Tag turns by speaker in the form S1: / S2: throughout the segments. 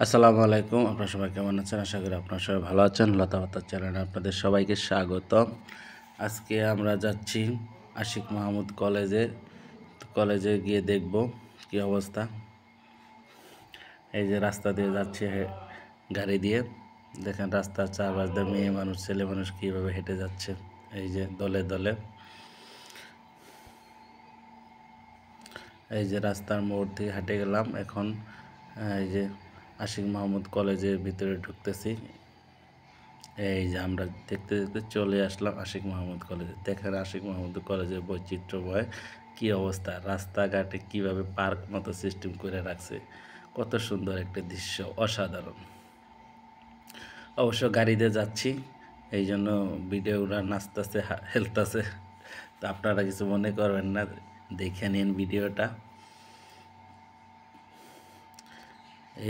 S1: আসসালামু আলাইকুম। আপনারা সবাই কেমন আছেন? আশা করি আপনারা সবাই ভালো আছেন। লতাপাতার চ্যানেলে আপনাদের সবাইকে স্বাগতম। আজকে আমরা যাচ্ছি আশিক মাহমুদ কলেজে। কলেজে গিয়ে দেখব কী অবস্থা। এই যে রাস্তা দিয়ে যাচ্ছি গাড়ি দিয়ে। দেখেন রাস্তার চারপাশ দিয়ে মেয়ে মানুষ, ছেলে মানুষ কীভাবে হেঁটে যাচ্ছে। এই যে দলে দলে। এই যে রাস্তার মোড় দিয়ে হেঁটে গেলাম। এখন এই যে আশিক মাহমুদ কলেজের ভিতরে ঢুকতেছি। এই যে আমরা দেখতে দেখতে চলে আসলাম আশিক মাহমুদ কলেজে। দেখেন আশিক মাহমুদ কলেজের বৈচিত্র্যময় কী অবস্থা, রাস্তাঘাটে কীভাবে পার্ক মতো সিস্টেম করে রাখছে। কত সুন্দর একটা দৃশ্য, অসাধারণ। অবশ্য গাড়িতে যাচ্ছি, এই জন্য ভিডিওরা নাচতেছে, হেলতেছে। তো আপনারা কিছু মনে করবেন না, দেখে নিন ভিডিওটা।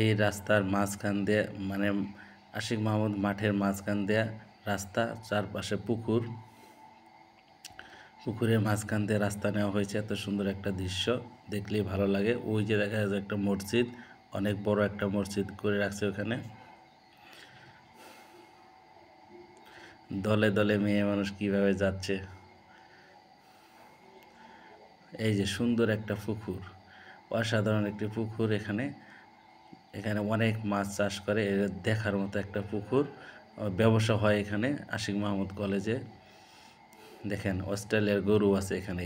S1: এই রাস্তার মাঝখান দিয়ে, মানে আশিক মাহমুদ মাঠের মাঝখান দিয়ে রাস্তা, চারপাশে পুকুর। পুকুরের মাঝখান দিয়ে রাস্তা নেওয়া হয়েছে। এত সুন্দর একটা দৃশ্য দেখলেই ভালো লাগে। ওই যে দেখা যাচ্ছে একটা মসজিদ, অনেক বড় একটা মসজিদ করে রাখছে ওখানে। দলে দলে মেয়ে মানুষ কিভাবে যাচ্ছে। এই যে সুন্দর একটা পুকুর, অসাধারণ একটি পুকুর। এখানে অনেক মাছ চাষ করে, দেখার মতো একটা পুকুর। ব্যবসা হয় এখানে আশিক মাহমুদ কলেজে। দেখেন অস্ট্রেলিয়ার গরু আছে এখানে।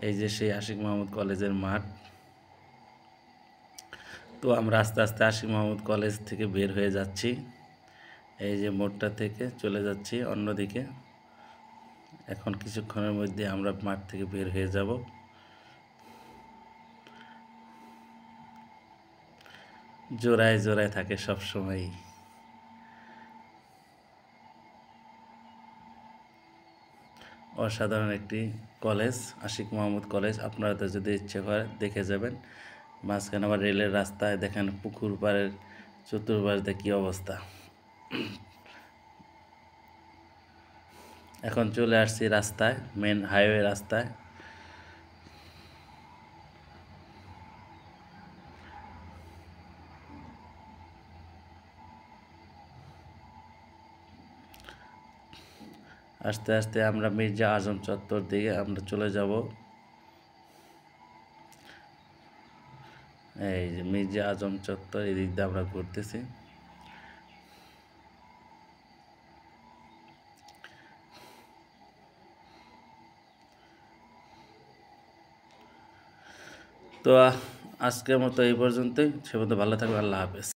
S1: এই যে সেই আশিক মাহমুদ কলেজের মাঠ। তো আমরা আস্তে আস্তে আশিক মাহমুদ কলেজ থেকে বের হয়ে যাচ্ছি। এই যে মোড়টা থেকে চলে যাচ্ছি অন্যদিকে। এখন কিছুক্ষণের মধ্যে আমরা মাঠ থেকে বের হয়ে যাব। জোড়ায় জোড়ায় থাকে সব সময়ই। অসাধারণ একটি কলেজ আশিক মাহমুদ কলেজ। আপনারা তো যদি ইচ্ছে করে দেখে যাবেন। মাঝখানে আবার রেলের রাস্তায় দেখেন পুকুর পাড়ের চতুর্পাশ দিয়ে কী অবস্থা। এখন চলে আসছি রাস্তায়, মেন হাইওয়ে রাস্তায়। আস্তে আস্তে আমরা মির্জা আজম চত্বর দিকে আমরা চলে যাব। এই যে মির্জা আজম চত্বর, এই দিক দিয়ে আমরা ঘুরতেছি। তো আজকের মতো এই পর্যন্তই। সে পর্যন্ত ভালো থাকবে। আল্লাহ হাফেজ।